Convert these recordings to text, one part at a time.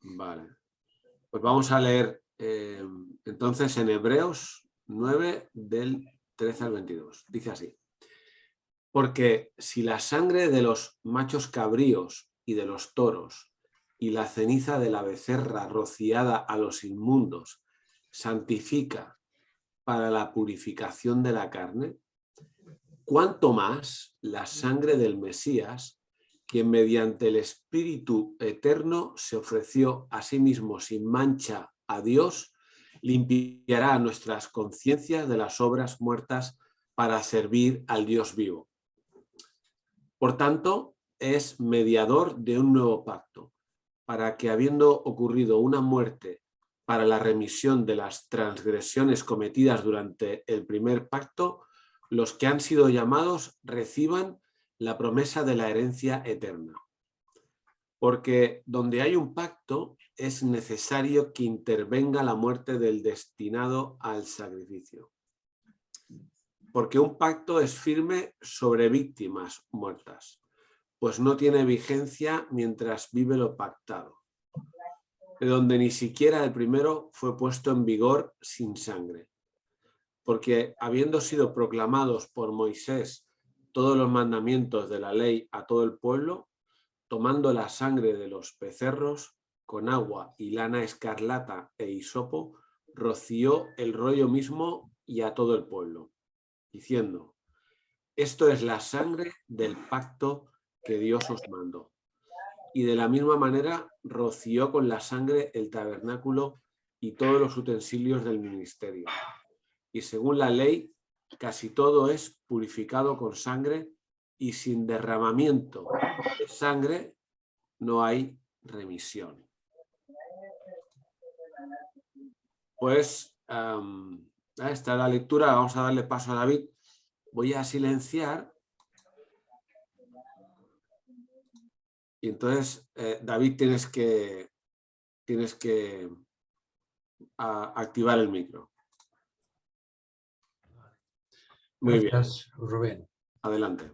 Vale. Pues vamos a leer entonces en Hebreos 9 del 13 al 22. Dice así. Porque si la sangre de los machos cabríos y de los toros y la ceniza de la becerra rociada a los inmundos santifica para la purificación de la carne, ¿cuánto más la sangre del Mesías, quien mediante el Espíritu Eterno se ofreció a sí mismo sin mancha a Dios, limpiará nuestras conciencias de las obras muertas para servir al Dios vivo? Por tanto, es mediador de un nuevo pacto, para que habiendo ocurrido una muerte para la remisión de las transgresiones cometidas durante el primer pacto, los que han sido llamados reciban la promesa de la herencia eterna. Porque donde hay un pacto es necesario que intervenga la muerte del destinado al sacrificio. Porque un pacto es firme sobre víctimas muertas, pues no tiene vigencia mientras vive lo pactado, de donde ni siquiera el primero fue puesto en vigor sin sangre. Porque habiendo sido proclamados por Moisés todos los mandamientos de la ley a todo el pueblo, tomando la sangre de los becerros con agua y lana escarlata e hisopo, roció el rollo mismo y a todo el pueblo, diciendo: esto es la sangre del pacto que Dios os mandó. Y de la misma manera roció con la sangre el tabernáculo y todos los utensilios del ministerio. Y según la ley, casi todo es purificado con sangre, y sin derramamiento de sangre no hay remisión. Pues esta es la lectura. Vamos a darle paso a David. Voy a silenciar. Y entonces, David, tienes que activar el micro. Muy Gracias, bien. Rubén. Adelante.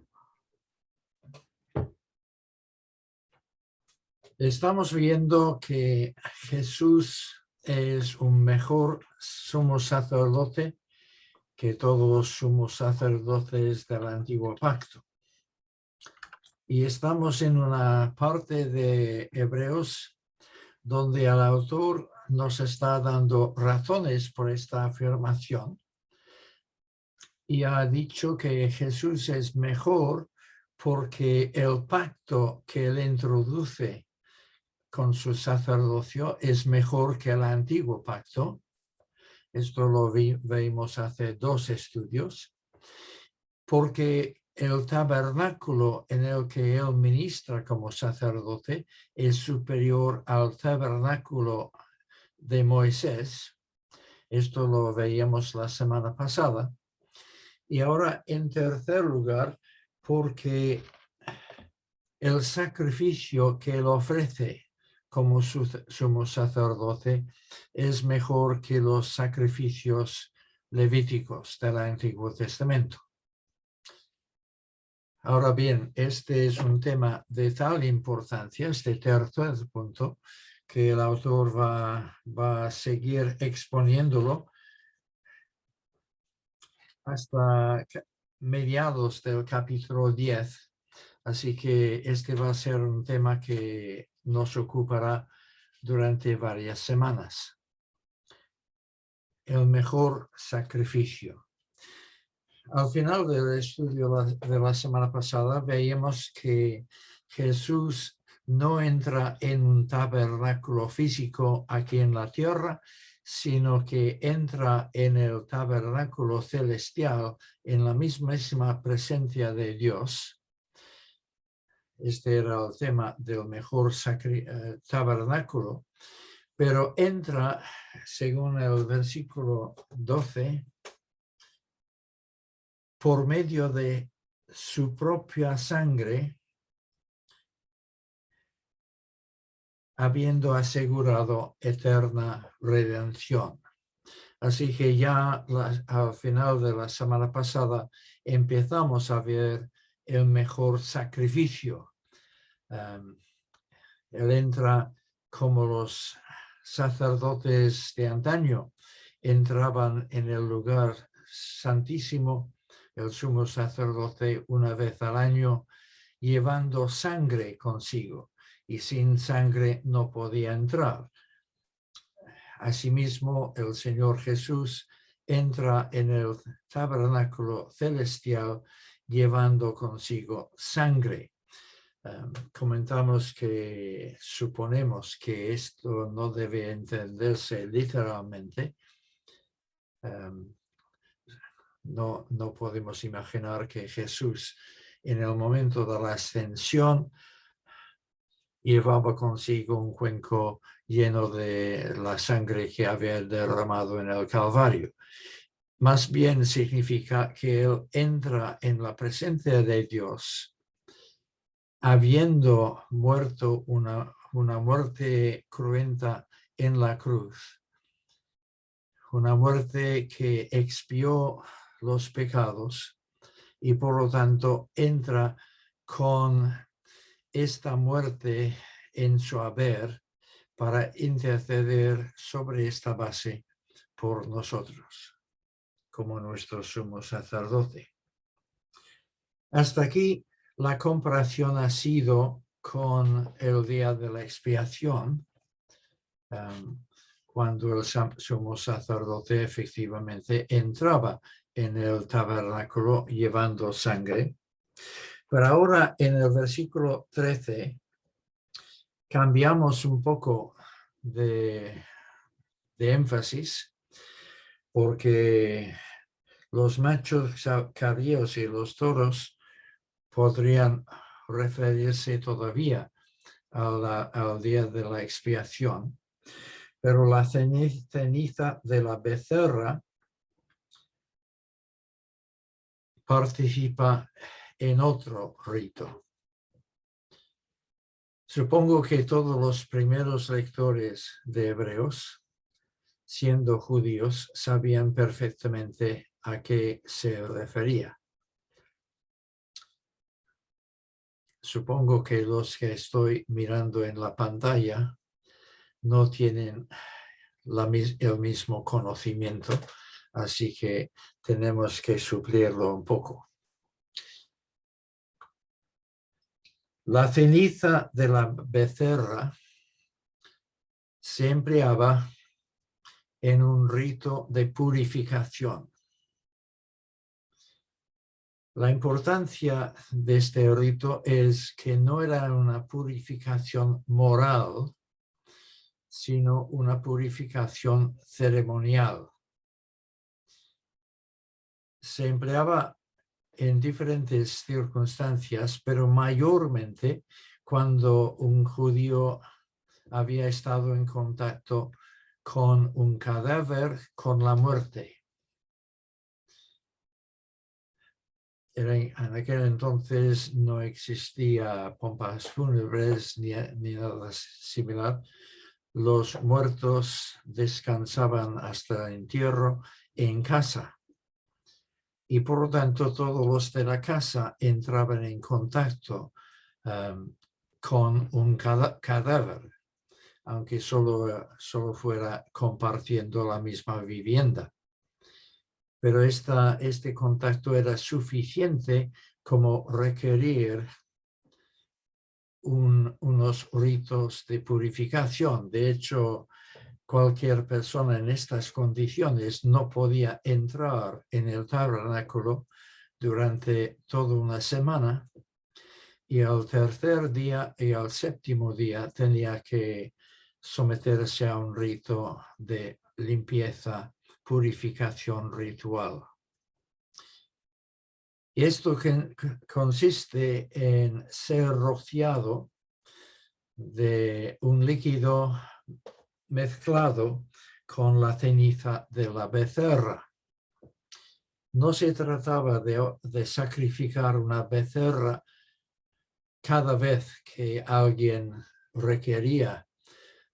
Estamos viendo que Jesús es un mejor sumo sacerdote que todos los sumos sacerdotes del antiguo pacto. Y estamos en una parte de Hebreos donde el autor nos está dando razones por esta afirmación y ha dicho que Jesús es mejor porque el pacto que él introduce con su sacerdocio es mejor que el antiguo pacto. Esto lo vimos hace 2 estudios, porque el tabernáculo en el que él ministra como sacerdote es superior al tabernáculo de Moisés. Esto lo veíamos la semana pasada. Y ahora, en tercer lugar, porque el sacrificio que él ofrece como sumo sacerdote es mejor que los sacrificios levíticos del Antiguo Testamento. Ahora bien, este es un tema de tal importancia, este tercer punto, que el autor va a seguir exponiéndolo hasta mediados del capítulo 10. Así que este va a ser un tema que nos ocupará durante varias semanas. El mejor sacrificio. Al final del estudio de la semana pasada veíamos que Jesús no entra en un tabernáculo físico aquí en la tierra, sino que entra en el tabernáculo celestial, en la mismísima presencia de Dios. Este era el tema del mejor tabernáculo, pero entra, según el versículo 12, por medio de su propia sangre, habiendo asegurado eterna redención. Así que ya al final de la semana pasada empezamos a ver el mejor sacrificio. Él entra como los sacerdotes de antaño entraban en el lugar santísimo, el sumo sacerdote una vez al año, llevando sangre consigo, y sin sangre no podía entrar. Asimismo, el Señor Jesús entra en el tabernáculo celestial llevando consigo sangre. Comentamos que suponemos que esto no debe entenderse literalmente. No podemos imaginar que Jesús en el momento de la ascensión llevaba consigo un cuenco lleno de la sangre que había derramado en el Calvario. Más bien significa que él entra en la presencia de Dios, habiendo muerto una muerte cruenta en la cruz, una muerte que expió los pecados y por lo tanto entra con esta muerte en su haber para interceder sobre esta base por nosotros, como nuestro sumo sacerdote. Hasta aquí la comparación ha sido con el día de la expiación, cuando el sumo sacerdote efectivamente entraba en el tabernáculo llevando sangre. Pero ahora en el versículo 13 cambiamos un poco de énfasis, porque los machos cabríos y los toros podrían referirse todavía al día de la expiación, pero la ceniza de la becerra participa en otro rito. Supongo que todos los primeros lectores de Hebreos, siendo judíos, sabían perfectamente a qué se refería. Supongo que los que estoy mirando en la pantalla no tienen el mismo conocimiento, así que tenemos que suplirlo un poco. La ceniza de la becerra se empleaba en un rito de purificación. La importancia de este rito es que no era una purificación moral, sino una purificación ceremonial. Se empleaba en diferentes circunstancias, pero mayormente cuando un judío había estado en contacto con un cadáver, con la muerte. En aquel entonces no existía pompas fúnebres ni nada similar. Los muertos descansaban hasta el entierro en casa. Y por lo tanto todos los de la casa entraban en contacto con un cadáver, aunque solo fuera compartiendo la misma vivienda. Pero este contacto era suficiente como requerir unos ritos de purificación. De hecho, cualquier persona en estas condiciones no podía entrar en el tabernáculo durante toda una semana, y al tercer día y al séptimo día tenía que someterse a un rito de limpieza, purificación ritual. Y esto consiste en ser rociado de un líquido mezclado con la ceniza de la becerra. No se trataba de sacrificar una becerra cada vez que alguien requería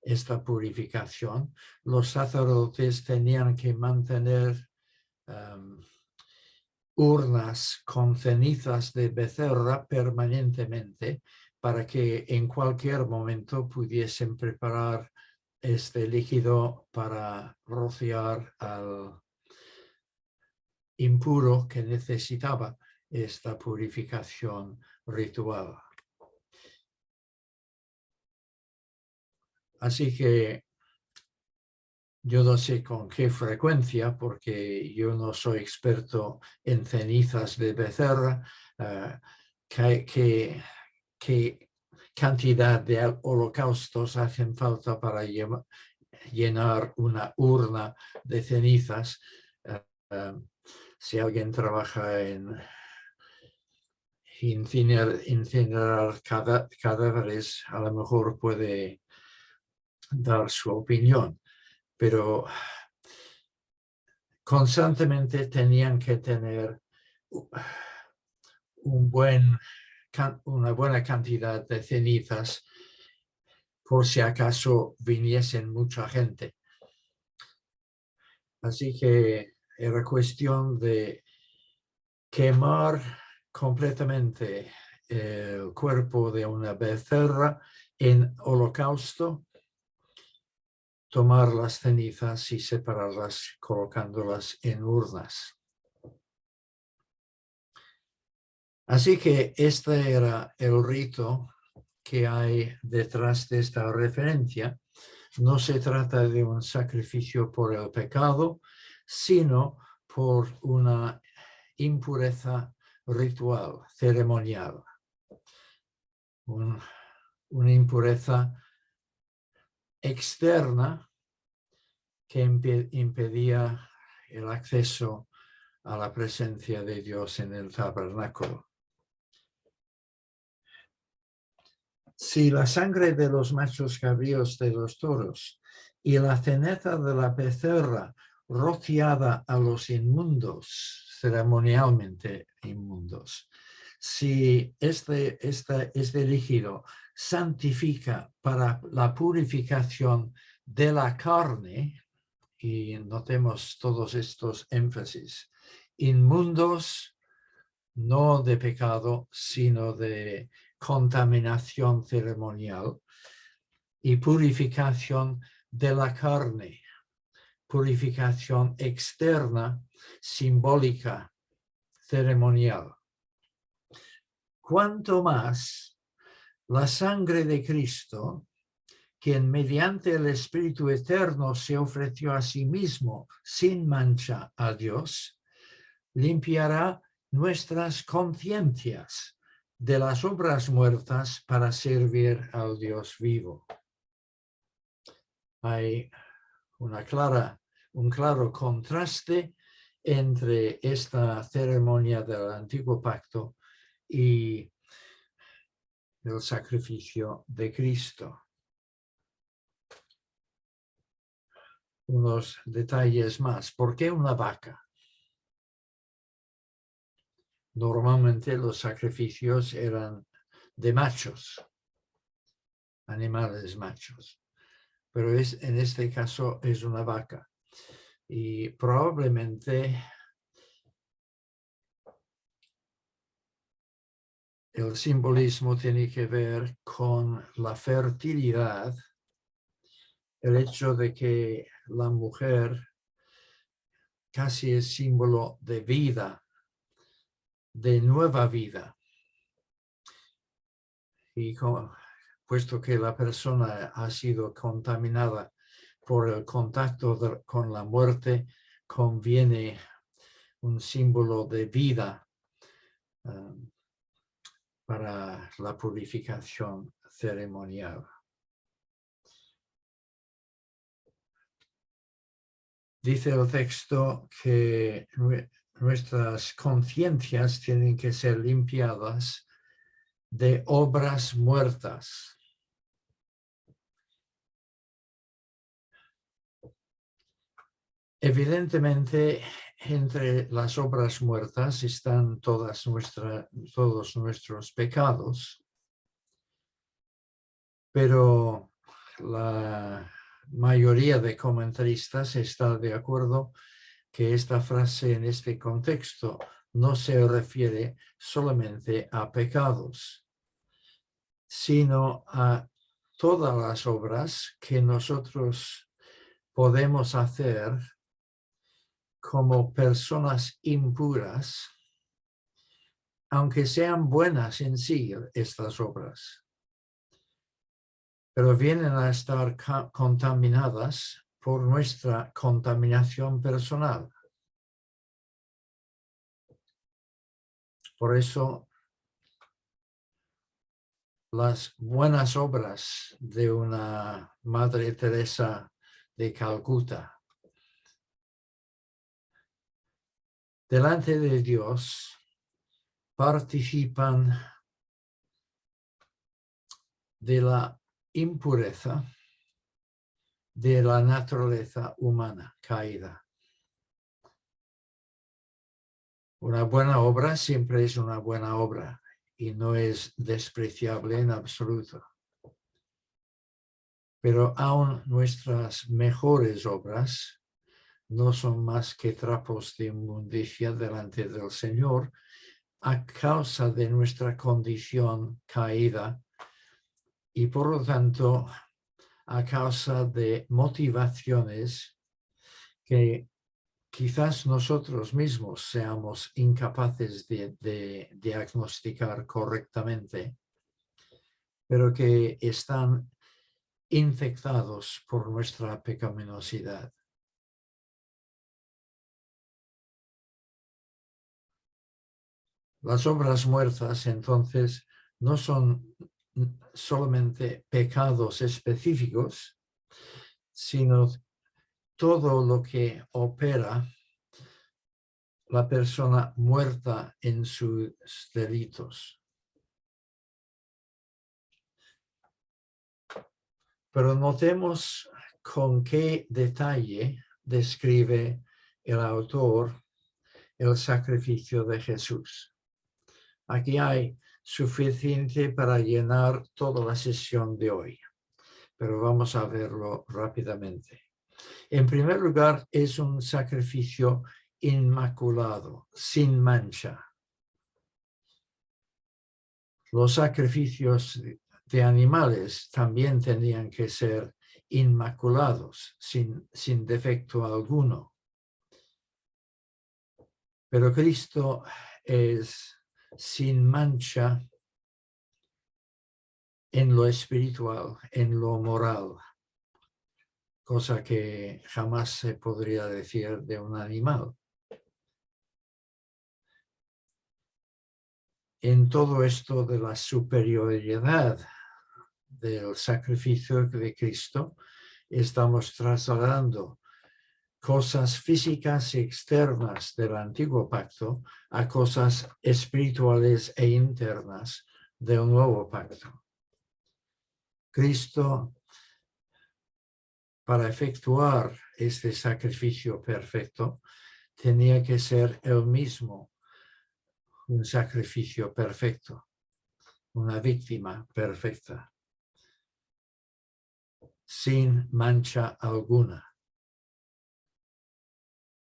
esta purificación. Los sacerdotes tenían que mantener urnas con cenizas de becerra permanentemente para que en cualquier momento pudiesen preparar este líquido para rociar al impuro que necesitaba esta purificación ritual. Así que yo no sé con qué frecuencia, porque yo no soy experto en cenizas de becerra, qué cantidad de holocaustos hacen falta para llenar una urna de cenizas. Si alguien trabaja en incinerar cadáveres, a lo mejor puede dar su opinión, pero constantemente tenían que tener una buena cantidad de cenizas por si acaso viniesen mucha gente. Así que era cuestión de quemar completamente el cuerpo de una becerra en holocausto, tomar las cenizas y separarlas colocándolas en urnas. Así que este era el rito que hay detrás de esta referencia. No se trata de un sacrificio por el pecado, sino por una impureza ritual, ceremonial. Una impureza externa que impedía el acceso a la presencia de Dios en el tabernáculo. Si la sangre de los machos cabríos de los toros y la ceniza de la becerra rociada a los inmundos, ceremonialmente inmundos, si este líquido santifica para la purificación de la carne, y notemos todos estos énfasis, inmundos no de pecado, sino de contaminación ceremonial, y purificación de la carne, purificación externa, simbólica, ceremonial. Cuanto más la sangre de Cristo, quien mediante el Espíritu Eterno se ofreció a sí mismo sin mancha a Dios, limpiará nuestras conciencias de las obras muertas para servir al Dios vivo. Hay un claro contraste entre esta ceremonia del Antiguo Pacto y el sacrificio de Cristo. Unos detalles más. ¿Por qué una vaca? Normalmente los sacrificios eran de machos, animales machos, pero en este caso es una vaca. Y probablemente el simbolismo tiene que ver con la fertilidad, el hecho de que la mujer casi es símbolo de vida, de nueva vida. Y puesto que la persona ha sido contaminada por el contacto con la muerte, conviene un símbolo de vida para la purificación ceremonial. Dice el texto que nuestras conciencias tienen que ser limpiadas de obras muertas. Evidentemente, entre las obras muertas están todos nuestros pecados, pero la mayoría de comentaristas está de acuerdo que esta frase en este contexto no se refiere solamente a pecados, sino a todas las obras que nosotros podemos hacer como personas impuras, aunque sean buenas en sí estas obras, pero vienen a estar contaminadas por nuestra contaminación personal. Por eso, las buenas obras de una Madre Teresa de Calcuta delante de Dios participan de la impureza de la naturaleza humana caída. Una buena obra siempre es una buena obra y no es despreciable en absoluto. Pero aún nuestras mejores obras no son más que trapos de inmundicia delante del Señor a causa de nuestra condición caída y por lo tanto a causa de motivaciones que quizás nosotros mismos seamos incapaces de diagnosticar correctamente, pero que están infectados por nuestra pecaminosidad. Las obras muertas, entonces, no son solamente pecados específicos, sino todo lo que opera la persona muerta en sus delitos. Pero notemos con qué detalle describe el autor el sacrificio de Jesús. Aquí hay suficiente para llenar toda la sesión de hoy, pero vamos a verlo rápidamente. En primer lugar, es un sacrificio inmaculado, sin mancha. Los sacrificios de animales también tenían que ser inmaculados, sin defecto alguno. Pero Cristo es sin mancha en lo espiritual, en lo moral, cosa que jamás se podría decir de un animal. En todo esto de la superioridad del sacrificio de Cristo, estamos trasladando cosas físicas y externas del antiguo pacto a cosas espirituales e internas del nuevo pacto. Cristo, para efectuar este sacrificio perfecto, tenía que ser él mismo un sacrificio perfecto, una víctima perfecta, sin mancha alguna.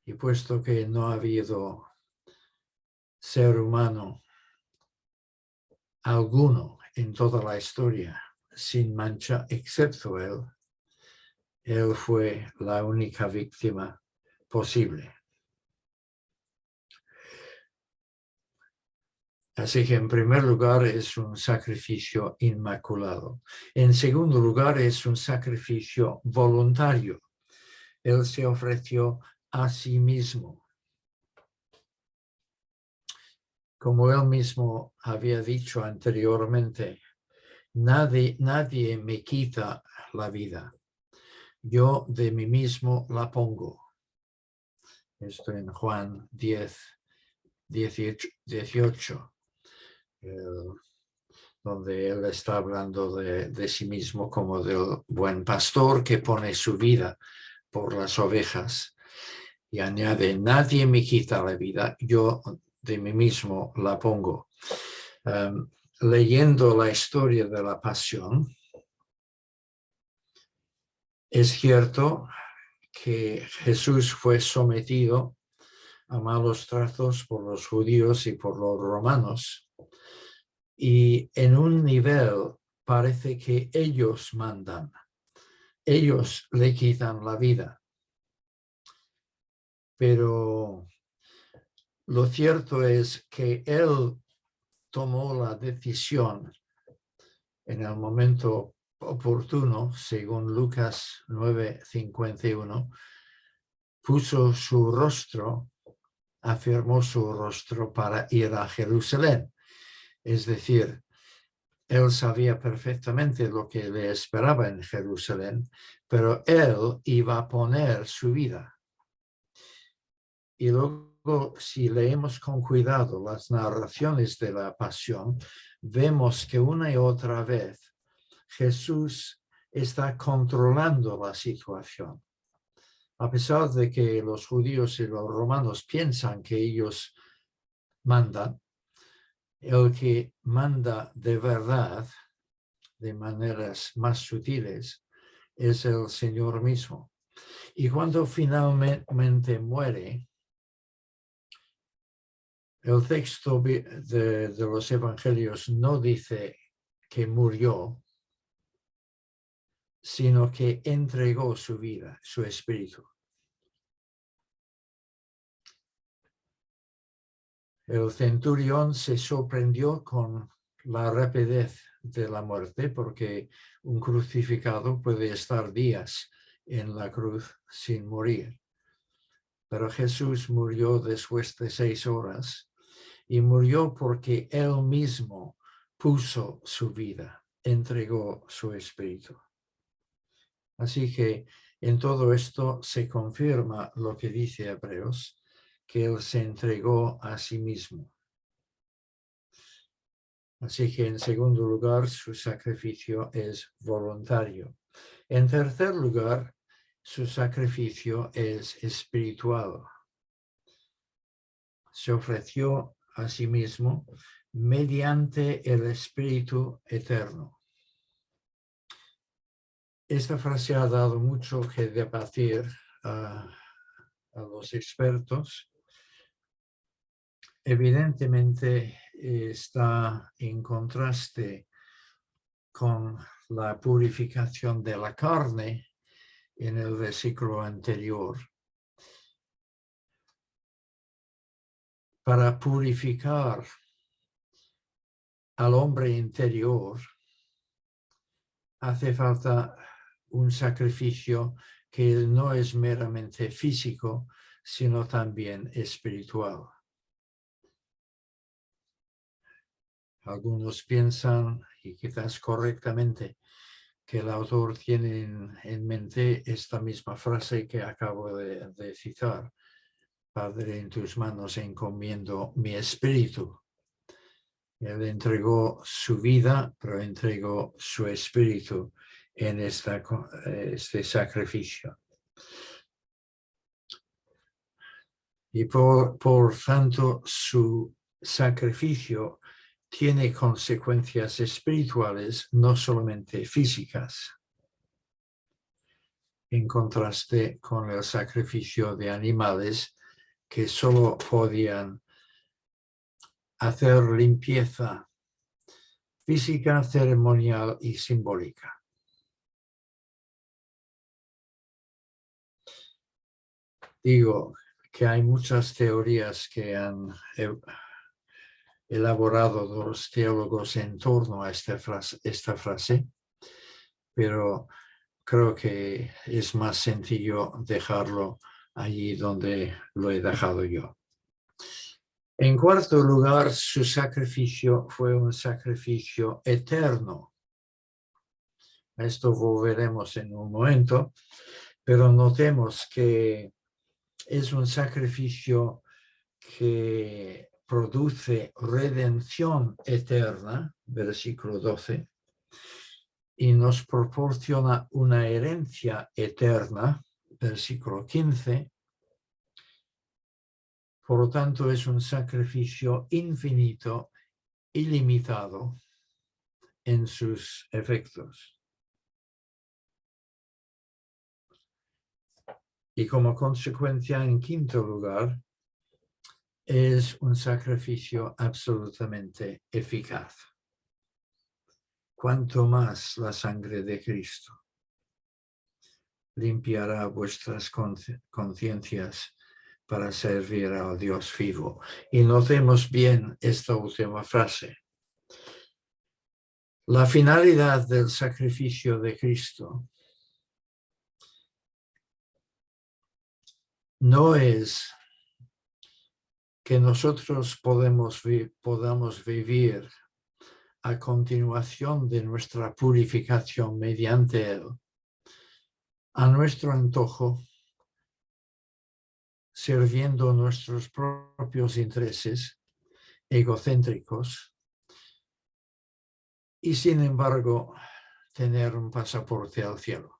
Y puesto que no ha habido ser humano alguno en toda la historia sin mancha excepto él fue la única víctima posible. Así que en primer lugar es un sacrificio inmaculado. En segundo lugar es un sacrificio voluntario. Él se ofreció a sí mismo. Como él mismo había dicho anteriormente, nadie me quita la vida. Yo de mí mismo la pongo. Esto en Juan 10, 18, donde él está hablando de sí mismo como del buen pastor que pone su vida por las ovejas. Y añade, nadie me quita la vida, yo de mí mismo la pongo. Leyendo la historia de la pasión, es cierto que Jesús fue sometido a malos tratos por los judíos y por los romanos. Y en un nivel parece que ellos mandan, ellos le quitan la vida. Pero lo cierto es que él tomó la decisión en el momento oportuno, según Lucas 9:51, puso su rostro, afirmó su rostro para ir a Jerusalén. Es decir, él sabía perfectamente lo que le esperaba en Jerusalén, pero él iba a poner su vida. Y luego, si leemos con cuidado las narraciones de la pasión, vemos que una y otra vez Jesús está controlando la situación. A pesar de que los judíos y los romanos piensan que ellos mandan, el que manda de verdad, de maneras más sutiles, es el Señor mismo. Y cuando finalmente muere, el texto de los evangelios no dice que murió, sino que entregó su vida, su espíritu. El centurión se sorprendió con la rapidez de la muerte, porque un crucificado puede estar días en la cruz sin morir. Pero Jesús murió después de 6 horas y murió porque él mismo puso su vida, entregó su espíritu. Así que en todo esto se confirma lo que dice Hebreos, que él se entregó a sí mismo. Así que en segundo lugar, su sacrificio es voluntario. En tercer lugar, su sacrificio es espiritual. Se ofreció a sí mismo mediante el Espíritu Eterno. Esta frase ha dado mucho que debatir a los expertos. Evidentemente está en contraste con la purificación de la carne en el versículo anterior. Para purificar al hombre interior hace falta un sacrificio que no es meramente físico, sino también espiritual. Algunos piensan, y quizás correctamente, que el autor tiene en mente esta misma frase que acabo de citar. Padre, en tus manos encomiendo mi espíritu. Él entregó su vida, pero entregó su espíritu en este sacrificio. Y por tanto, su sacrificio tiene consecuencias espirituales, no solamente físicas, en contraste con el sacrificio de animales que solo podían hacer limpieza física, ceremonial y simbólica. Digo que hay muchas teorías que han elaborado los teólogos en torno a esta frase, pero creo que es más sencillo dejarlo allí donde lo he dejado yo. En cuarto lugar, su sacrificio fue un sacrificio eterno. A esto volveremos en un momento, pero notemos que es un sacrificio que produce redención eterna, versículo 12, y nos proporciona una herencia eterna, versículo 15. Por lo tanto, es un sacrificio infinito, ilimitado en sus efectos. Y como consecuencia, en quinto lugar, es un sacrificio absolutamente eficaz. Cuanto más la sangre de Cristo limpiará vuestras conciencias para servir al Dios vivo. Y notemos bien esta última frase. La finalidad del sacrificio de Cristo no es que nosotros podamos vivir a continuación de nuestra purificación mediante Él, a nuestro antojo, sirviendo nuestros propios intereses egocéntricos y sin embargo tener un pasaporte al cielo.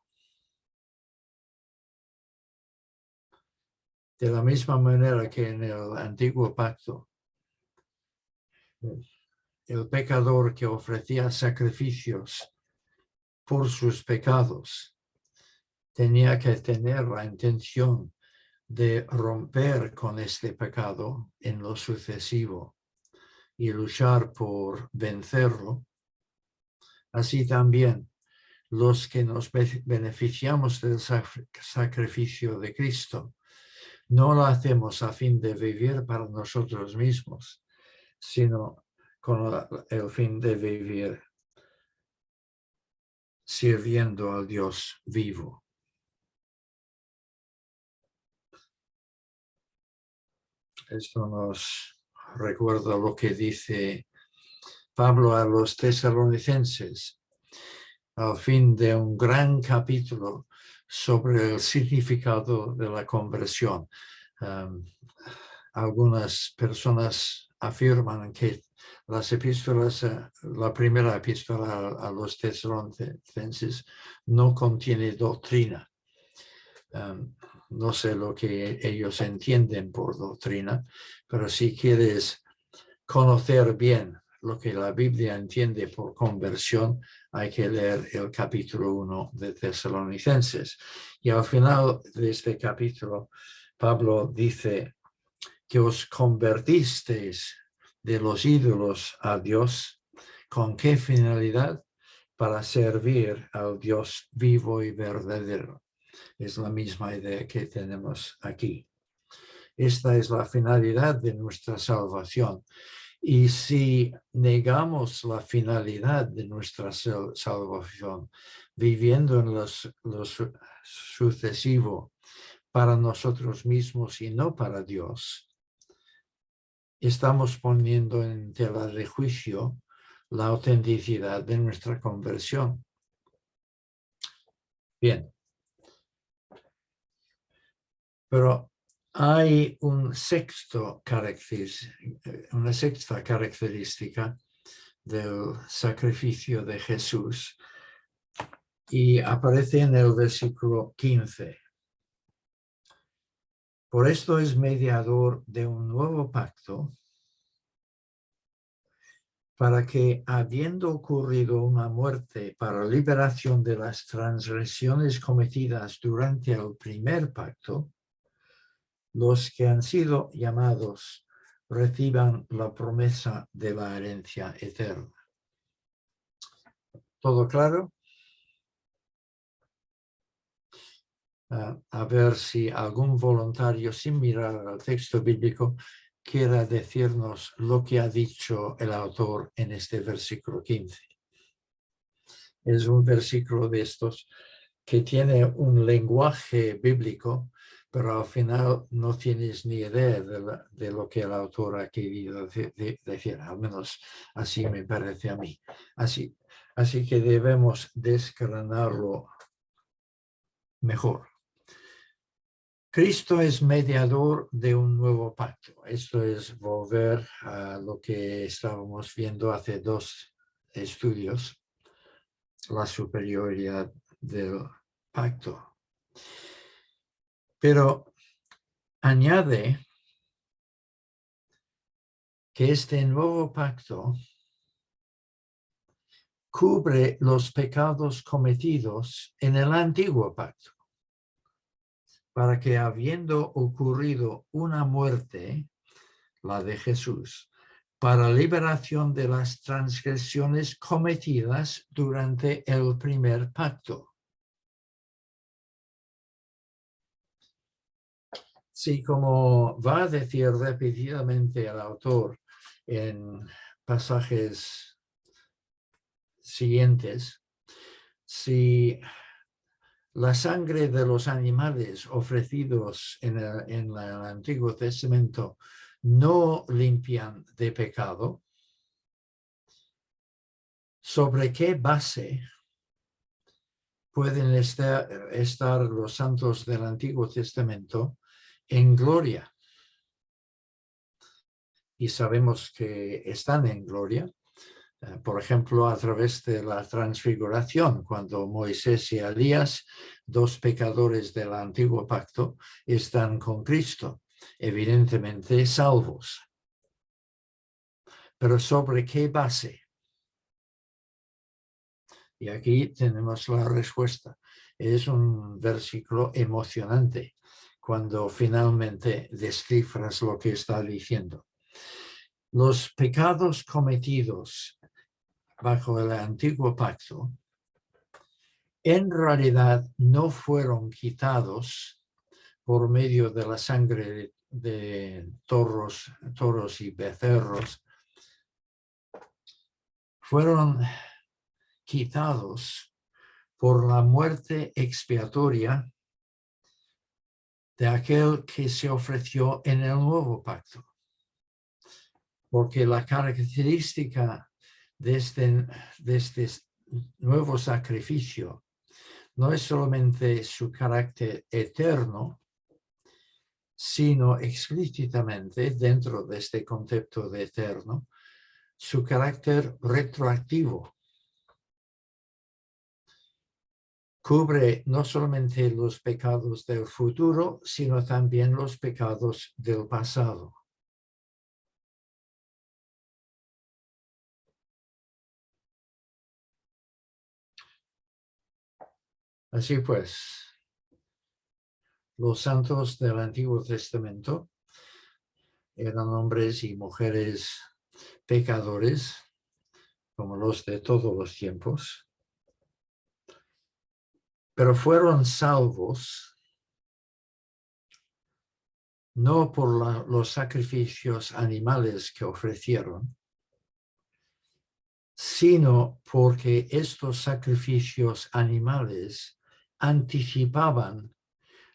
De la misma manera que en el antiguo pacto, el pecador que ofrecía sacrificios por sus pecados tenía que tener la intención de romper con este pecado en lo sucesivo y luchar por vencerlo. Así también los que nos beneficiamos del sacrificio de Cristo no lo hacemos a fin de vivir para nosotros mismos, sino con el fin de vivir sirviendo al Dios vivo. Esto nos recuerda lo que dice Pablo a los tesalonicenses al fin de un gran capítulo sobre el significado de la conversión. Algunas personas afirman que las epístolas, la primera epístola a los tesalonicenses no contiene doctrina. No sé lo que ellos entienden por doctrina, pero si quieres conocer bien lo que la Biblia entiende por conversión, hay que leer el capítulo 1 de Tesalonicenses. Y al final de este capítulo, Pablo dice que os convertisteis de los ídolos a Dios. ¿Con qué finalidad? Para servir al Dios vivo y verdadero. Es la misma idea que tenemos aquí. Esta es la finalidad de nuestra salvación. Y si negamos la finalidad de nuestra salvación, viviendo en lo sucesivo para nosotros mismos y no para Dios, estamos poniendo en tela de juicio la autenticidad de nuestra conversión. Bien. Pero hay una sexta característica del sacrificio de Jesús y aparece en el versículo 15. Por esto es mediador de un nuevo pacto, para que, habiendo ocurrido una muerte para liberación de las transgresiones cometidas durante el primer pacto, los que han sido llamados reciban la promesa de la herencia eterna. ¿Todo claro? A ver si algún voluntario, sin mirar al texto bíblico, quiera decirnos lo que ha dicho el autor en este versículo 15. Es un versículo de estos que tiene un lenguaje bíblico, pero al final no tienes ni idea de lo que el autor ha querido decir, al menos así me parece a mí. Así que debemos desgranarlo mejor. Cristo es mediador de un nuevo pacto. Esto es volver a lo que estábamos viendo hace 2 estudios, la superioridad del pacto. Pero añade que este nuevo pacto cubre los pecados cometidos en el antiguo pacto, para que habiendo ocurrido una muerte la de Jesús, para liberación de las transgresiones cometidas durante el primer pacto. Sí, como va a decir repetidamente el autor en pasajes siguientes, si la sangre de los animales ofrecidos en el Antiguo Testamento no limpian de pecado, ¿sobre qué base pueden estar los santos del Antiguo Testamento en gloria? Y sabemos que están en gloria, por ejemplo, a través de la transfiguración, cuando Moisés y Elías, dos pecadores del antiguo pacto, están con Cristo, evidentemente salvos. Pero ¿sobre qué base? Y aquí tenemos la respuesta. Es un versículo emocionante cuando finalmente descifras lo que está diciendo. Los pecados cometidos bajo el antiguo pacto en realidad no fueron quitados por medio de la sangre de toros y becerros. Fueron quitados por la muerte expiatoria de aquel que se ofreció en el nuevo pacto. Porque la característica de este nuevo sacrificio no es solamente su carácter eterno, sino explícitamente dentro de este concepto de eterno, su carácter retroactivo. Cubre no solamente los pecados del futuro, sino también los pecados del pasado. Así pues, los santos del Antiguo Testamento eran hombres y mujeres pecadores, como los de todos los tiempos, pero fueron salvos no por los sacrificios animales que ofrecieron, sino porque estos sacrificios animales anticipaban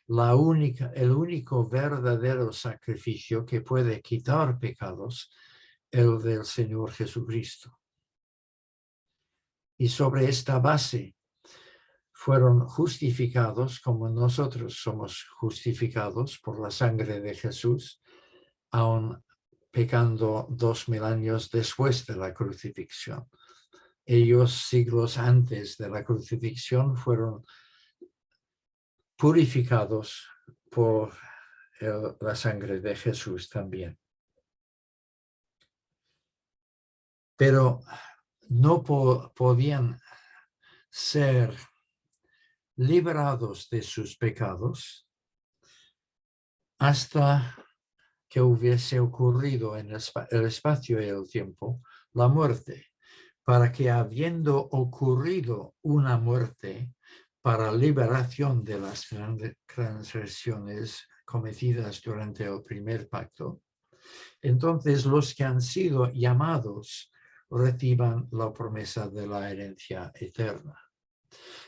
el único verdadero sacrificio que puede quitar pecados, el del Señor Jesucristo. Y sobre esta base fueron justificados como nosotros somos justificados por la sangre de Jesús, aun pecando 2000 años después de la crucifixión. Ellos, siglos antes de la crucifixión, fueron purificados por la sangre de Jesús también. Pero no podían ser liberados de sus pecados hasta que hubiese ocurrido en el espacio y el tiempo la muerte, para que habiendo ocurrido una muerte para liberación de las transgresiones cometidas durante el primer pacto, entonces los que han sido llamados reciban la promesa de la herencia eterna.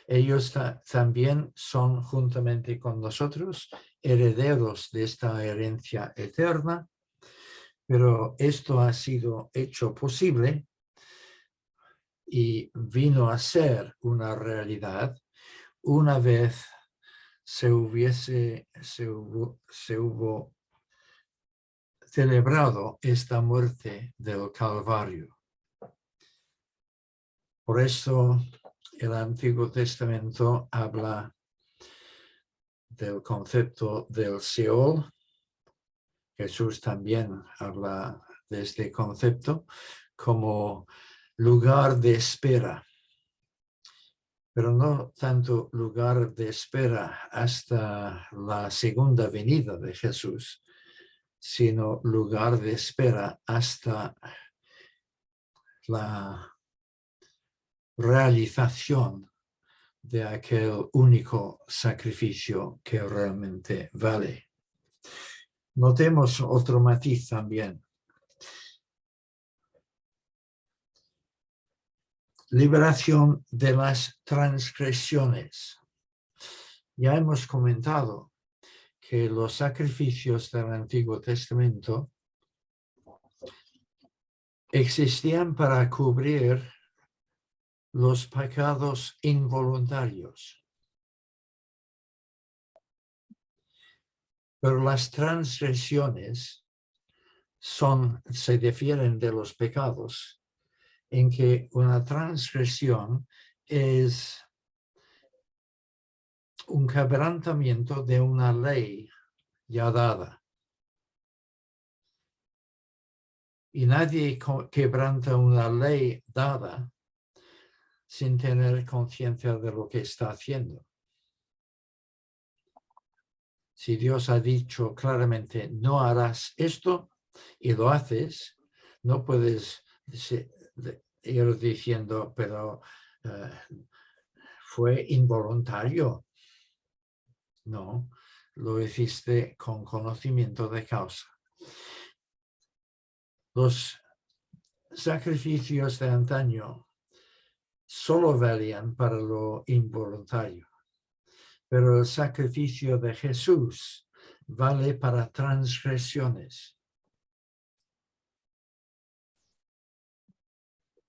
Ellos también son, juntamente con nosotros, herederos de esta herencia eterna, pero esto ha sido hecho posible y vino a ser una realidad una vez se hubo celebrado esta muerte del Calvario. Por eso el Antiguo Testamento habla del concepto del Seol. Jesús también habla de este concepto como lugar de espera, pero no tanto lugar de espera hasta la segunda venida de Jesús, sino lugar de espera hasta la realización de aquel único sacrificio que realmente vale. Notemos otro matiz también. Liberación de las transgresiones. Ya hemos comentado que los sacrificios del Antiguo Testamento existían para cubrir los pecados involuntarios. Pero las transgresiones se difieren de los pecados en que una transgresión es un quebrantamiento de una ley ya dada. Y nadie quebranta una ley dada sin tener conciencia de lo que está haciendo. Si Dios ha dicho claramente, no harás esto, y lo haces, no puedes ir diciendo, pero fue involuntario. No, lo hiciste con conocimiento de causa. Los sacrificios de antaño solo valían para lo involuntario, pero el sacrificio de Jesús vale para transgresiones.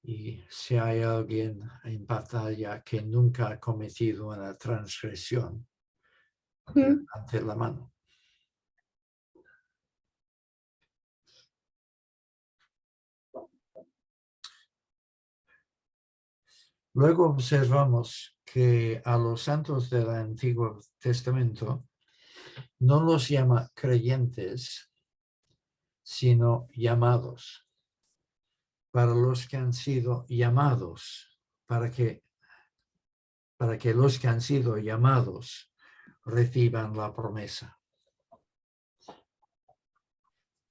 Y si hay alguien en batalla que nunca ha cometido una transgresión, levante la mano. Luego observamos que a los santos del Antiguo Testamento no los llama creyentes, sino llamados. Para los que han sido llamados, para que los que han sido llamados reciban la promesa.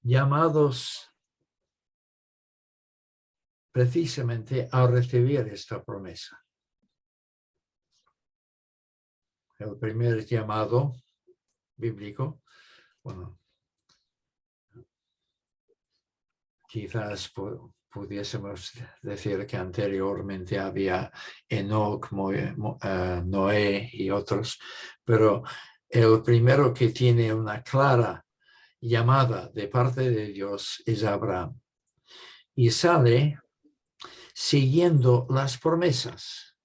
Llamados precisamente a recibir esta promesa. El primer llamado bíblico, bueno, quizás pudiésemos decir que anteriormente había Enoc, Noé y otros, pero el primero que tiene una clara llamada de parte de Dios es Abraham. Y sale siguiendo las promesas.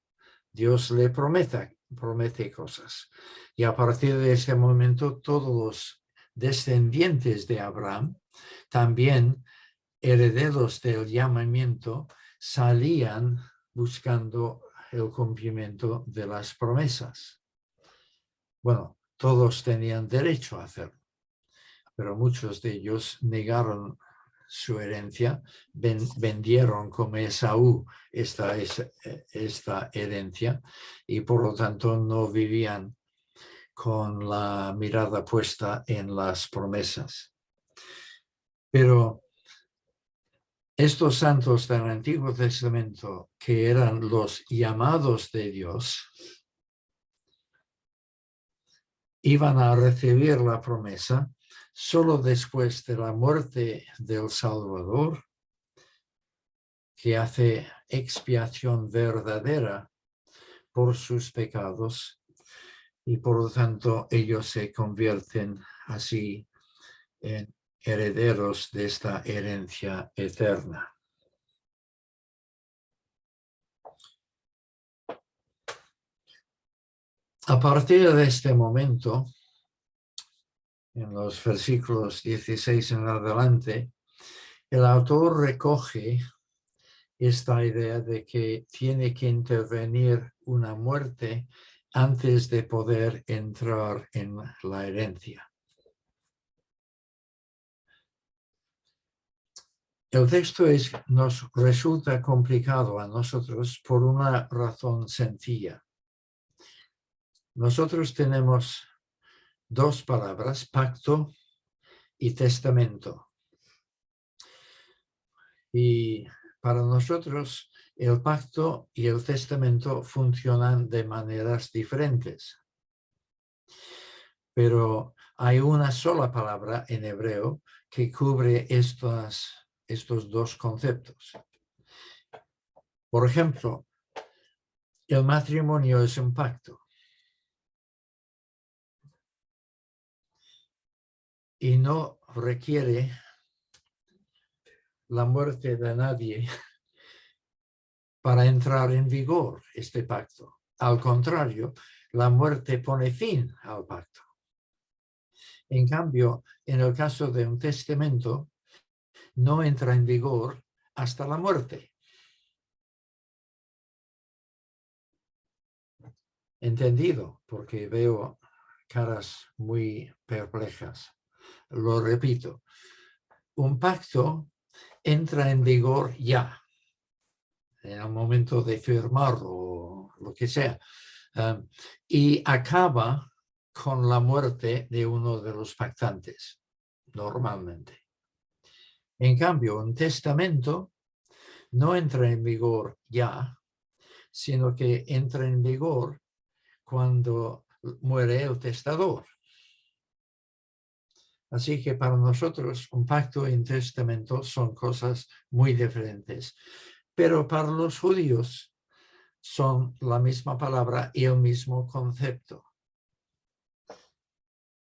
Dios le promete cosas. Y a partir de ese momento, todos los descendientes de Abraham, también herederos del llamamiento, salían buscando el cumplimiento de las promesas. Bueno, todos tenían derecho a hacerlo, pero muchos de ellos negaron su herencia, vendieron como Esaú esta herencia y por lo tanto no vivían con la mirada puesta en las promesas. Pero estos santos del Antiguo Testamento, que eran los llamados de Dios, iban a recibir la promesa solo después de la muerte del Salvador, que hace expiación verdadera por sus pecados y por lo tanto ellos se convierten así en herederos de esta herencia eterna. A partir de este momento, en los versículos 16 en adelante, el autor recoge esta idea de que tiene que intervenir una muerte antes de poder entrar en la herencia. El texto nos resulta complicado a nosotros por una razón sencilla. Nosotros tenemos dos palabras, pacto y testamento. Y para nosotros el pacto y el testamento funcionan de maneras diferentes. Pero hay una sola palabra en hebreo que cubre estos dos conceptos. Por ejemplo, el matrimonio es un pacto. Y no requiere la muerte de nadie para entrar en vigor este pacto. Al contrario, la muerte pone fin al pacto. En cambio, en el caso de un testamento, no entra en vigor hasta la muerte. Entendido, porque veo caras muy perplejas. Lo repito, un pacto entra en vigor ya, en el momento de firmarlo o lo que sea, y acaba con la muerte de uno de los pactantes, normalmente. En cambio, un testamento no entra en vigor ya, sino que entra en vigor cuando muere el testador. Así que para nosotros un pacto y un testamento son cosas muy diferentes. Pero para los judíos son la misma palabra y el mismo concepto.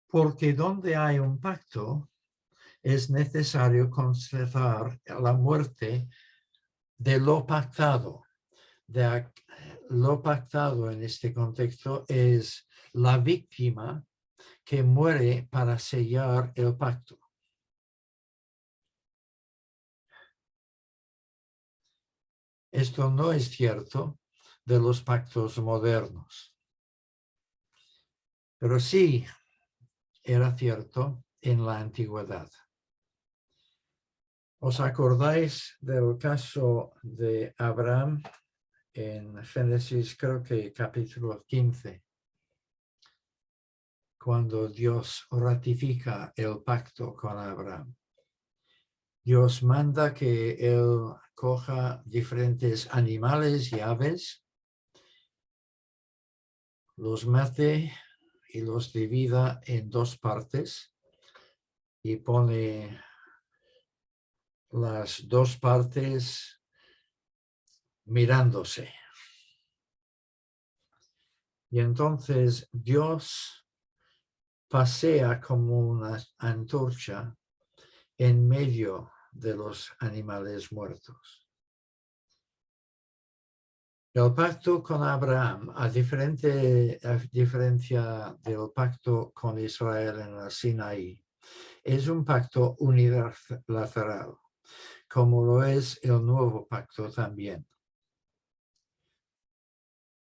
Porque donde hay un pacto es necesario constatar la muerte de lo pactado. Lo pactado en este contexto es la víctima que muere para sellar el pacto. Esto no es cierto de los pactos modernos, pero sí era cierto en la antigüedad. ¿Os acordáis del caso de Abraham en Génesis, creo que capítulo 15? Cuando Dios ratifica el pacto con Abraham. Dios manda que él coja diferentes animales y aves, los mate y los divida en dos partes y pone las dos partes mirándose. Y entonces Dios pasea como una antorcha en medio de los animales muertos. El pacto con Abraham, a diferencia del pacto con Israel en el Sinaí, es un pacto unilateral, como lo es el nuevo pacto también.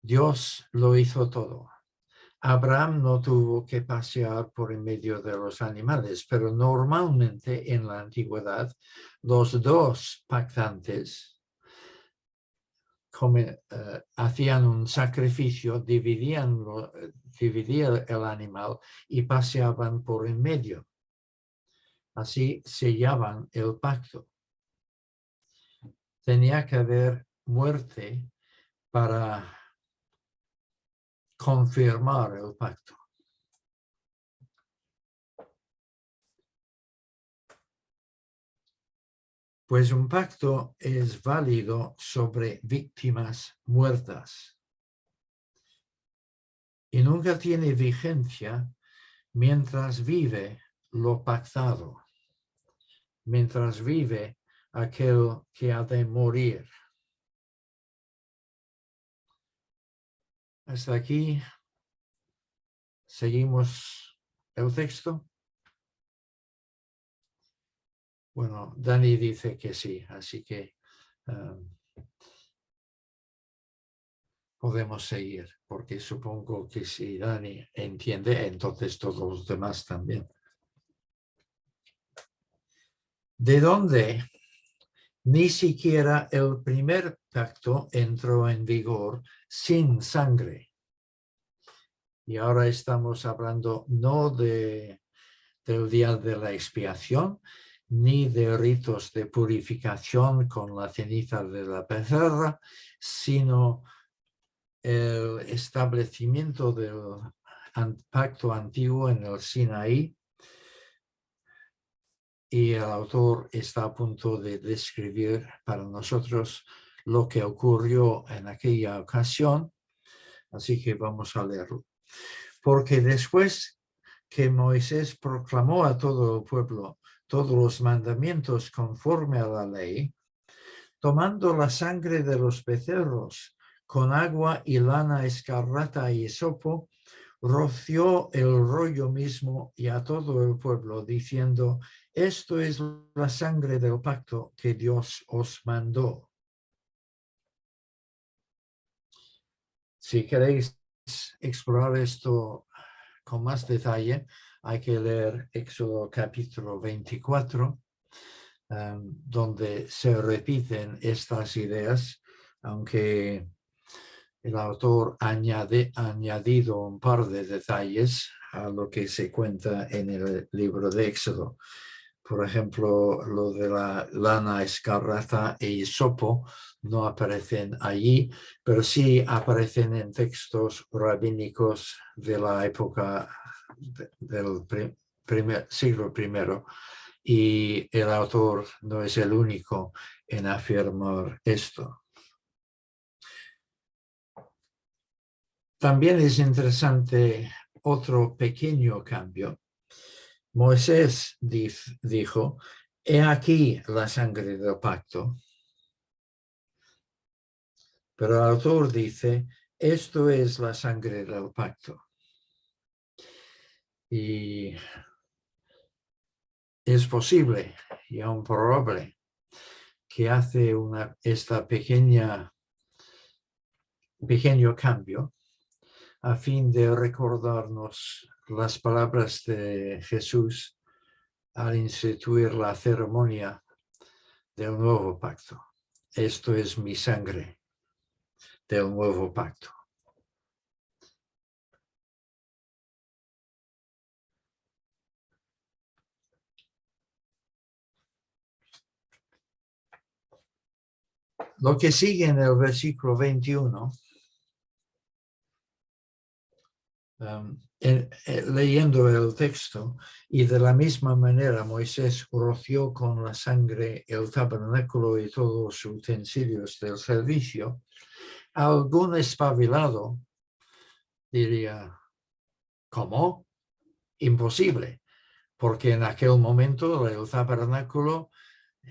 Dios lo hizo todo. Abraham no tuvo que pasear por en medio de los animales, pero normalmente en la antigüedad los dos pactantes hacían un sacrificio, dividían el animal y paseaban por en medio. Así sellaban el pacto. Tenía que haber muerte para confirmar el pacto. Pues un pacto es válido sobre víctimas muertas y nunca tiene vigencia mientras vive lo pactado, mientras vive aquel que ha de morir. Hasta aquí seguimos el texto. Bueno, Dani dice que sí, así que podemos seguir, porque supongo que si Dani entiende, entonces todos los demás también. ¿De dónde? Ni siquiera el primer pacto entró en vigor sin sangre. Y ahora estamos hablando no de del día de la expiación, ni de ritos de purificación con la ceniza de la becerra, sino el establecimiento del pacto antiguo en el Sinaí. Y el autor está a punto de describir para nosotros lo que ocurrió en aquella ocasión. Así que vamos a leerlo. Porque después que Moisés proclamó a todo el pueblo todos los mandamientos conforme a la ley, tomando la sangre de los becerros con agua y lana escarlata y hisopo, roció el rollo mismo y a todo el pueblo, diciendo: esto es la sangre del pacto que Dios os mandó. Si queréis explorar esto con más detalle, hay que leer Éxodo capítulo 24, donde se repiten estas ideas, aunque el autor ha añadido un par de detalles a lo que se cuenta en el libro de Éxodo. Por ejemplo, lo de la lana escarlata e hisopo no aparecen allí, pero sí aparecen en textos rabínicos de la época del siglo I, y el autor no es el único en afirmar esto. También es interesante otro pequeño cambio. Moisés dijo: he aquí la sangre del pacto. Pero el autor dice: esto es la sangre del pacto. Y es posible y aún probable que hace este pequeño cambio a fin de recordarnos las palabras de Jesús al instituir la ceremonia del nuevo pacto. Esto es mi sangre del nuevo pacto. Lo que sigue en el versículo 21, leyendo el texto: y de la misma manera Moisés roció con la sangre el tabernáculo y todos los utensilios del servicio. Algún espabilado diría: ¿cómo? Imposible, porque en aquel momento el tabernáculo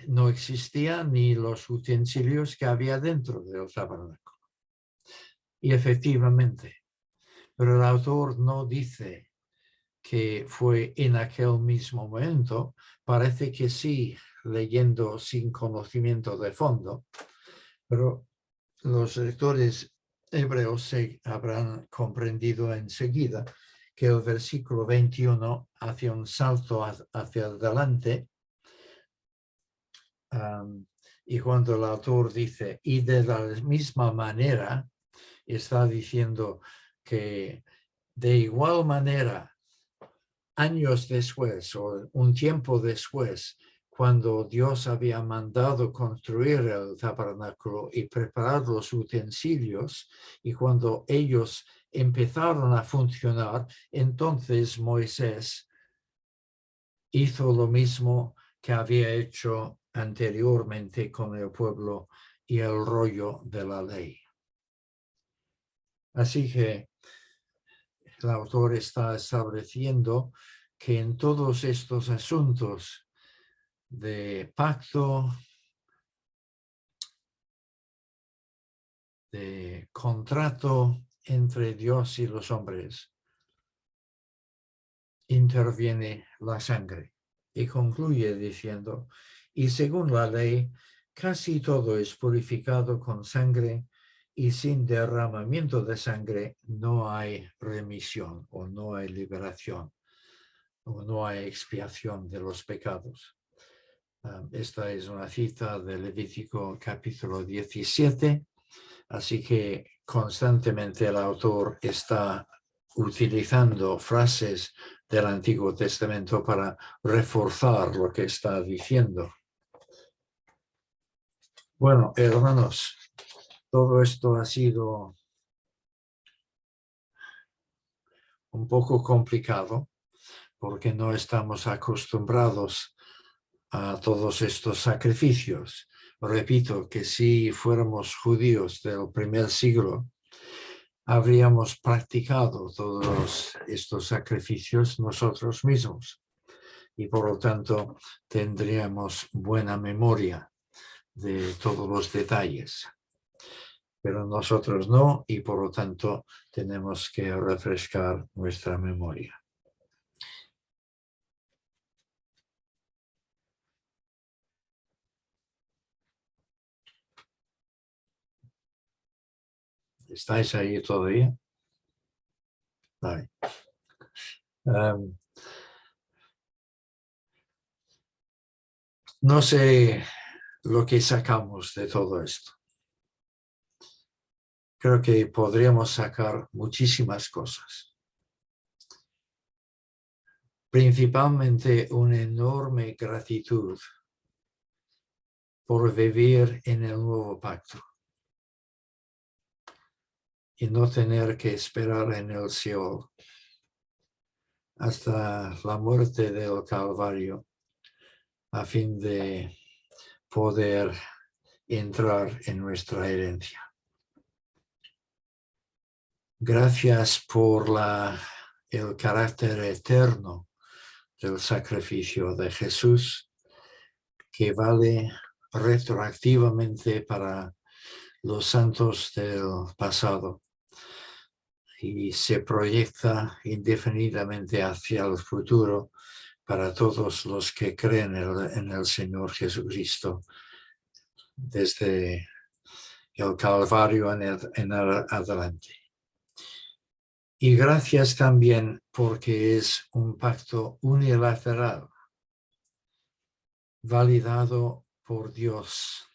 no existía, ni los utensilios que había dentro del tabernáculo. Y efectivamente, pero el autor no dice que fue en aquel mismo momento. Parece que sí, leyendo sin conocimiento de fondo, pero los lectores hebreos se habrán comprendido enseguida que el versículo 21 hace un salto hacia adelante, y cuando el autor dice y de la misma manera, está diciendo que de igual manera, años después o un tiempo después, cuando Dios había mandado construir el tabernáculo y preparar los utensilios, y cuando ellos empezaron a funcionar, entonces Moisés hizo lo mismo que había hecho anteriormente con el pueblo y el rollo de la ley. Así que el autor está estableciendo que en todos estos asuntos de pacto, de contrato entre Dios y los hombres, interviene la sangre. Y concluye diciendo: y según la ley, casi todo es purificado con sangre, y sin derramamiento de sangre no hay remisión, o no hay liberación, o no hay expiación de los pecados. Esta es una cita de Levítico capítulo 17, así que constantemente el autor está utilizando frases del Antiguo Testamento para reforzar lo que está diciendo. Bueno, hermanos, todo esto ha sido un poco complicado porque no estamos acostumbrados a todos estos sacrificios. Repito que si fuéramos judíos del primer siglo, habríamos practicado todos estos sacrificios nosotros mismos y por lo tanto tendríamos buena memoria de todos los detalles. Pero nosotros no y por lo tanto tenemos que refrescar nuestra memoria. ¿Estáis ahí todavía? Vale. No sé lo que sacamos de todo esto. Creo que podríamos sacar muchísimas cosas. Principalmente una enorme gratitud por vivir en el nuevo pacto y no tener que esperar en el Seol hasta la muerte del Calvario a fin de poder entrar en nuestra herencia. Gracias por el carácter eterno del sacrificio de Jesús, que vale retroactivamente para los santos del pasado y se proyecta indefinidamente hacia el futuro para todos los que creen en el Señor Jesucristo desde el Calvario en adelante. Y gracias también porque es un pacto unilateral, validado por Dios,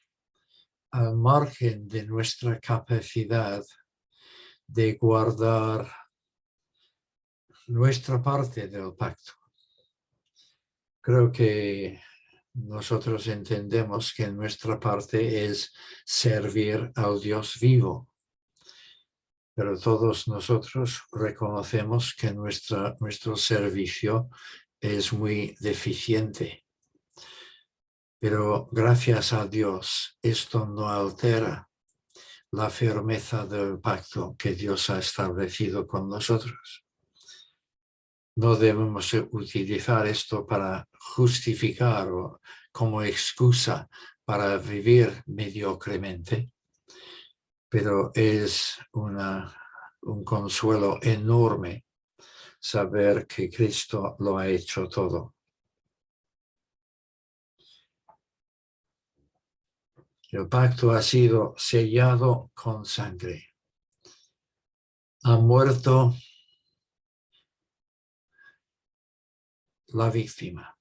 al margen de nuestra capacidad de guardar nuestra parte del pacto. Creo que nosotros entendemos que nuestra parte es servir al Dios vivo, pero todos nosotros reconocemos que nuestro servicio es muy deficiente. Pero gracias a Dios, esto no altera la firmeza del pacto que Dios ha establecido con nosotros. No debemos utilizar esto para justificar o como excusa para vivir mediocremente, pero es un consuelo enorme saber que Cristo lo ha hecho todo. El pacto ha sido sellado con sangre. Ha muerto la víctima.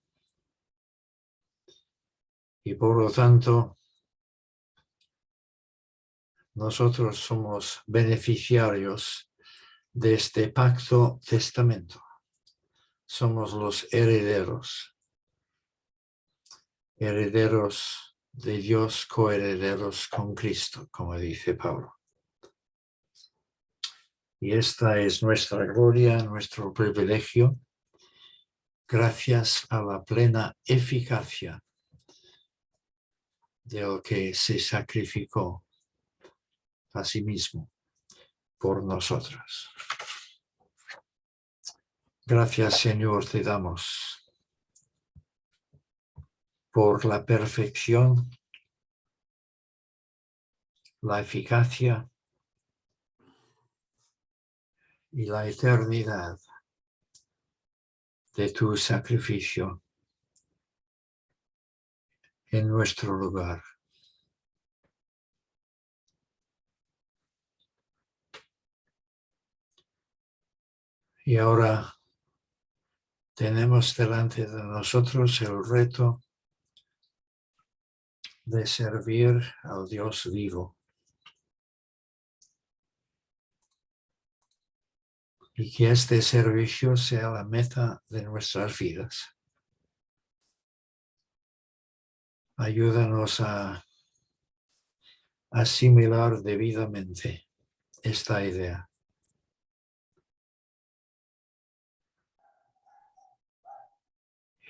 Y por lo tanto, nosotros somos beneficiarios de este pacto testamento. Somos los herederos. Herederos de Dios, coherederos con Cristo, como dice Pablo. Y esta es nuestra gloria, nuestro privilegio, gracias a la plena eficacia del que se sacrificó a sí mismo por nosotros. Gracias, Señor, te damos por la perfección, la eficacia y la eternidad de tu sacrificio en nuestro lugar. Y ahora tenemos delante de nosotros el reto de servir al Dios vivo. y que este servicio sea la meta de nuestras vidas. Ayúdanos a asimilar debidamente esta idea.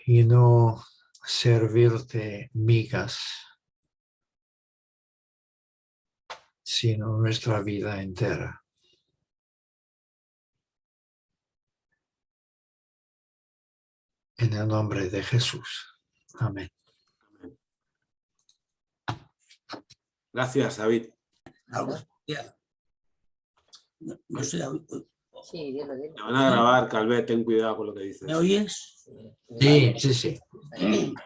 Y no servirte migas, sino nuestra vida entera. En el nombre de Jesús. Amén. Gracias, David. Algo, ya. No sé, Sí, dilo, dilo. Me van a grabar, Calvet, ten cuidado con lo que dices. ¿me oyes? Sí, sí, sí.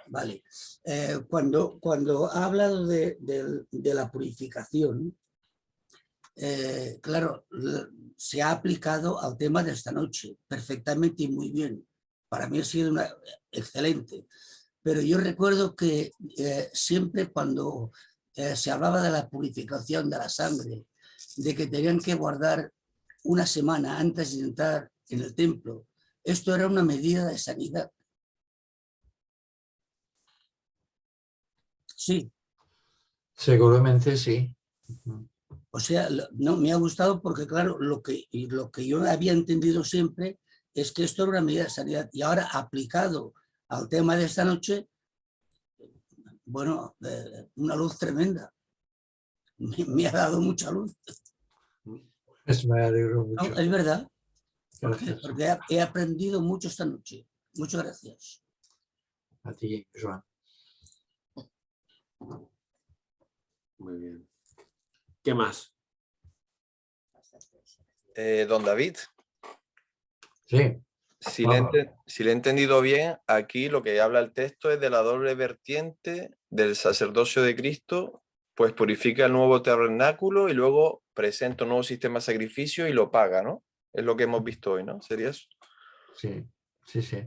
Vale. Cuando ha hablado de la purificación, claro, se ha aplicado al tema de esta noche perfectamente y muy bien. Para mí ha sido excelente. Pero yo recuerdo que siempre cuando se hablaba de la purificación de la sangre, de que tenían que guardar una semana antes de entrar en el templo, esto era una medida de sanidad. Sí. Seguramente sí. O sea, no, me ha gustado porque, claro, lo que yo había entendido siempre es que esto era una medida de sanidad y ahora aplicado al tema de esta noche, bueno, una luz tremenda. Me ha dado mucha luz. Me alegro mucho. No, es verdad, Gracias. porque he aprendido mucho esta noche. Muchas gracias. A ti, Joan. Muy bien. ¿Qué más? Don David, Sí. si le he entendido bien, aquí lo que habla el texto es de la doble vertiente del sacerdocio de Cristo, pues purifica el nuevo tabernáculo y luego presenta un nuevo sistema de sacrificio y lo paga, ¿no? Es lo que hemos visto hoy, ¿no? ¿Sería eso? Sí, sí, sí.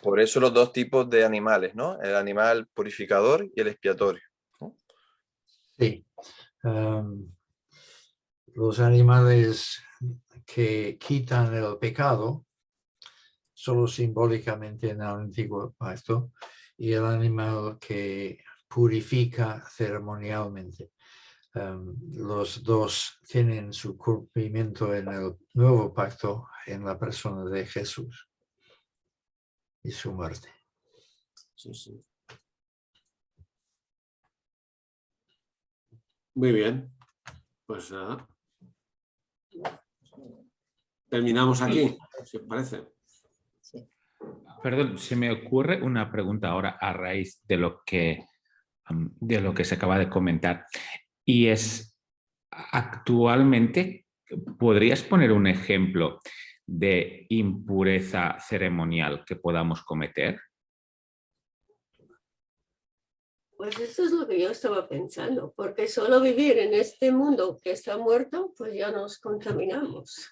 Por eso los dos tipos de animales, ¿no? El animal purificador y el expiatorio, ¿no? Sí. Los animales que quitan el pecado solo simbólicamente en el antiguo pacto y el animal que purifica ceremonialmente. Los dos tienen su cumplimiento en el nuevo pacto en la persona de Jesús y su muerte. Sí, sí. Muy bien. Pues nada. Terminamos aquí, si os parece. Perdón, se me ocurre una pregunta ahora a raíz de lo que se acaba de comentar. Y es, actualmente, ¿podrías poner un ejemplo de impureza ceremonial que podamos cometer? Pues eso es lo que yo estaba pensando, porque solo vivir en este mundo que está muerto, pues ya nos contaminamos.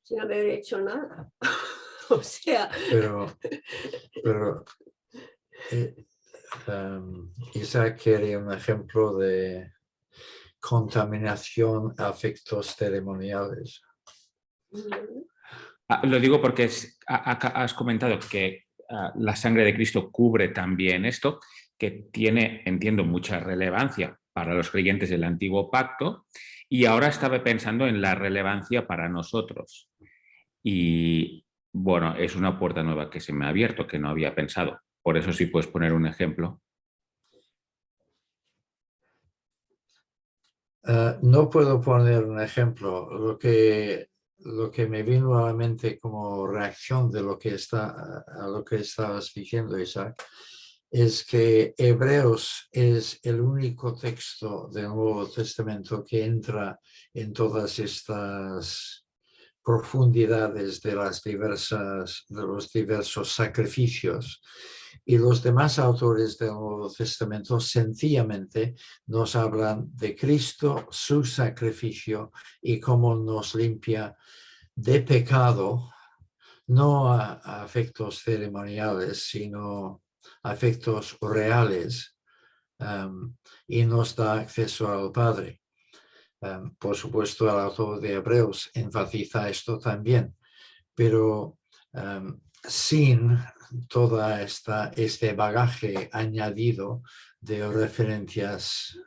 Sin haber hecho nada. O sea... Pero Isaac quiere un ejemplo de contaminación a efectos ceremoniales. Lo digo porque has comentado que la sangre de Cristo cubre también esto, que tiene, entiendo, mucha relevancia para los creyentes del Antiguo Pacto, y ahora estaba pensando en la relevancia para nosotros. Y bueno, es una puerta nueva que se me ha abierto, que no había pensado. Por eso sí puedes poner un ejemplo. No puedo poner un ejemplo. Lo que me vino a la mente como reacción de a lo que estabas diciendo, Isaac, es que Hebreos es el único texto del Nuevo Testamento que entra en todas estas profundidades de los diversos sacrificios. Y los demás autores del Nuevo Testamento sencillamente nos hablan de Cristo, su sacrificio y cómo nos limpia de pecado, no a efectos ceremoniales, sino a efectos reales, y nos da acceso al Padre. Por supuesto, el autor de Hebreos enfatiza esto también, pero sin toda este bagaje añadido de referencias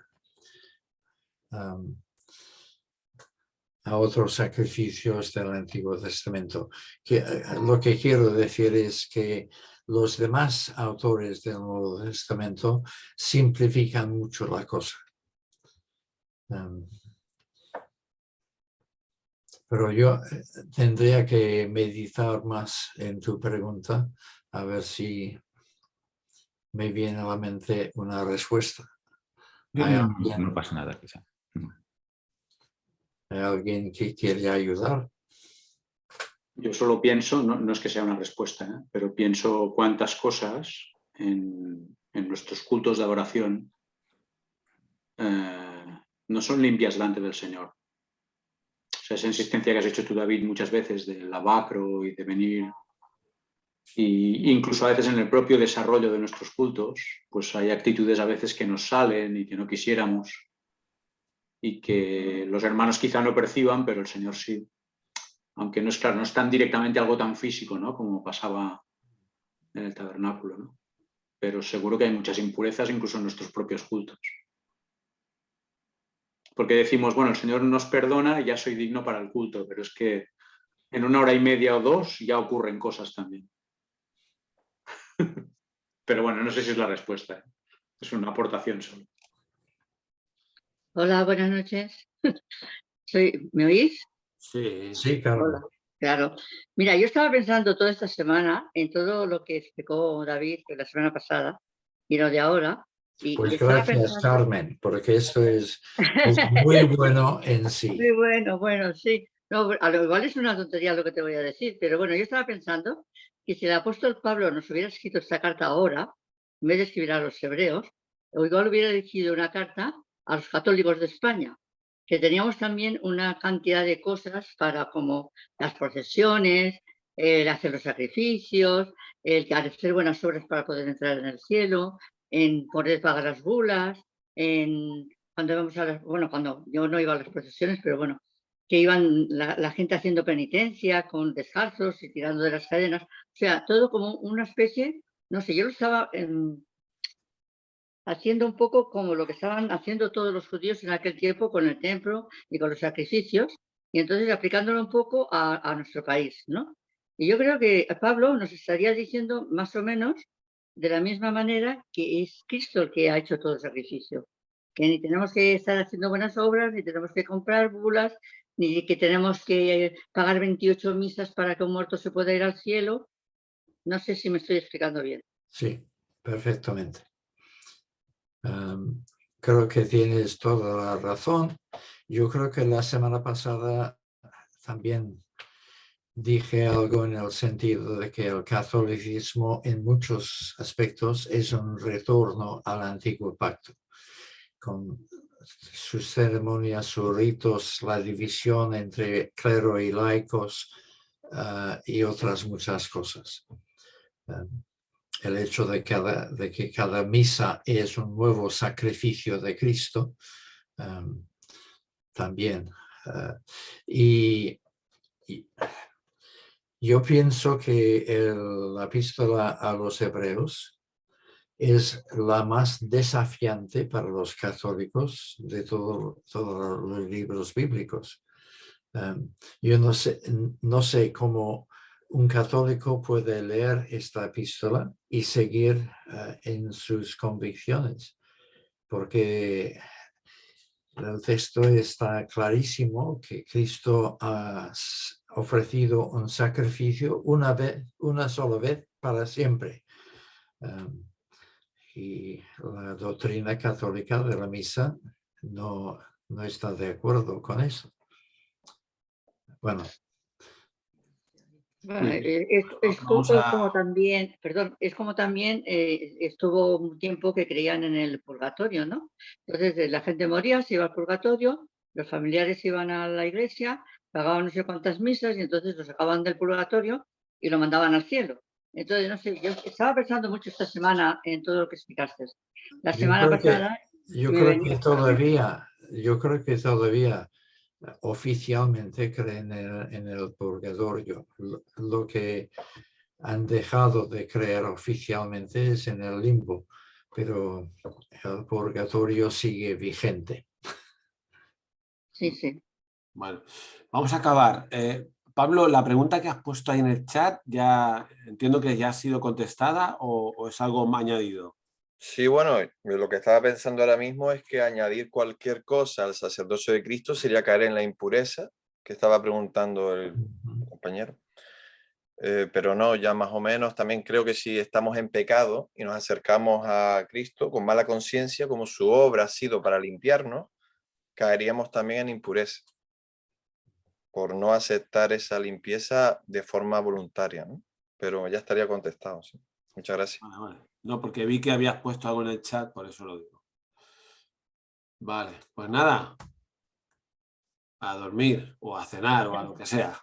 a otros sacrificios del Antiguo Testamento. Lo que quiero decir es que los demás autores del Nuevo Testamento simplifican mucho la cosa. Pero yo tendría que meditar más en tu pregunta, a ver si me viene a la mente una respuesta. No pasa nada, quizá. ¿Hay alguien que quiere ayudar? Yo solo pienso, no es que sea una respuesta, pero pienso cuántas cosas en nuestros cultos de adoración no son limpias delante del Señor. O sea, esa insistencia que has hecho tú, David, muchas veces del lavacro y de venir, y incluso a veces en el propio desarrollo de nuestros cultos, pues hay actitudes a veces que nos salen y que no quisiéramos y que los hermanos quizá no perciban, pero el Señor sí. Aunque no es claro, no es tan directamente algo tan físico, ¿no? Como pasaba en el tabernáculo, ¿no? Pero seguro que hay muchas impurezas incluso en nuestros propios cultos. Porque decimos, bueno, el Señor nos perdona y ya soy digno para el culto, pero es que en 1 hora y media o 2 ya ocurren cosas también. Pero bueno, no sé si es la respuesta, ¿eh? Es una aportación solo. Hola, buenas noches. ¿Me oís? Sí. Sí, Carmen. Hola. Claro. Mira, yo estaba pensando toda esta semana en todo lo que explicó David la semana pasada y lo de ahora. Y Pues estaba gracias, pensando... Carmen, porque esto es muy bueno en sí. Muy bueno, sí. No, a lo igual es una tontería lo que te voy a decir, pero bueno, yo estaba pensando que si el apóstol Pablo nos hubiera escrito esta carta ahora, en vez de escribir a los hebreos, o igual hubiera dirigido una carta a los católicos de España, que teníamos también una cantidad de cosas para como las procesiones, el hacer los sacrificios, el hacer buenas obras para poder entrar en el cielo, en poder pagar las bulas, en cuando íbamos a las, bueno, cuando yo no iba a las procesiones, pero bueno, que iban la gente haciendo penitencia con descalzos y tirando de las cadenas, o sea, todo como una especie, no sé, yo lo estaba haciendo un poco como lo que estaban haciendo todos los judíos en aquel tiempo con el templo y con los sacrificios, y entonces aplicándolo un poco a nuestro país, ¿no? Y yo creo que Pablo nos estaría diciendo más o menos de la misma manera que es Cristo el que ha hecho todo el sacrificio, que ni tenemos que estar haciendo buenas obras, ni tenemos que comprar bulas, ni que tenemos que pagar 28 misas para que un muerto se pueda ir al cielo. No sé si me estoy explicando bien. Sí, perfectamente. Creo que tienes toda la razón. Yo creo que la semana pasada también dije algo en el sentido de que el catolicismo en muchos aspectos es un retorno al antiguo pacto, con sus ceremonias, sus ritos, la división entre clero y laicos y otras muchas cosas. El hecho de que cada misa es un nuevo sacrificio de Cristo también. Y yo pienso que la epístola a los hebreos es la más desafiante para los católicos de todos los libros bíblicos. Yo no sé cómo un católico puede leer esta epístola y seguir en sus convicciones, porque el texto está clarísimo que Cristo ha ofrecido un sacrificio una sola vez para siempre. Y la doctrina católica de la misa no está de acuerdo con eso. Bueno. Es como también, perdón, es como también estuvo un tiempo que creían en el purgatorio, ¿no? Entonces la gente moría, se iba al purgatorio, los familiares iban a la iglesia, pagaban no sé cuántas misas y entonces lo sacaban del purgatorio y lo mandaban al cielo. Entonces, no sé, yo estaba pensando mucho esta semana en todo lo que explicaste. La Yo semana creo que- pasada... Yo me creo venía- que todavía oficialmente creen en el purgatorio. Lo que han dejado de creer oficialmente es en el limbo, pero el purgatorio sigue vigente. Sí, sí. Bueno, vamos a acabar. Pablo, la pregunta que has puesto ahí en el chat, ya entiendo que ya ha sido contestada o es algo añadido. Sí, bueno, lo que estaba pensando ahora mismo es que añadir cualquier cosa al sacerdocio de Cristo sería caer en la impureza, que estaba preguntando el compañero. Pero no, ya más o menos también creo que si estamos en pecado y nos acercamos a Cristo con mala conciencia, como su obra ha sido para limpiarnos, caeríamos también en impureza por no aceptar esa limpieza de forma voluntaria, ¿no? Pero ya estaría contestado, sí. Muchas gracias. Vale, vale. No, porque vi que habías puesto algo en el chat, por eso lo digo. Vale, pues nada, a dormir o a cenar o a lo que sea.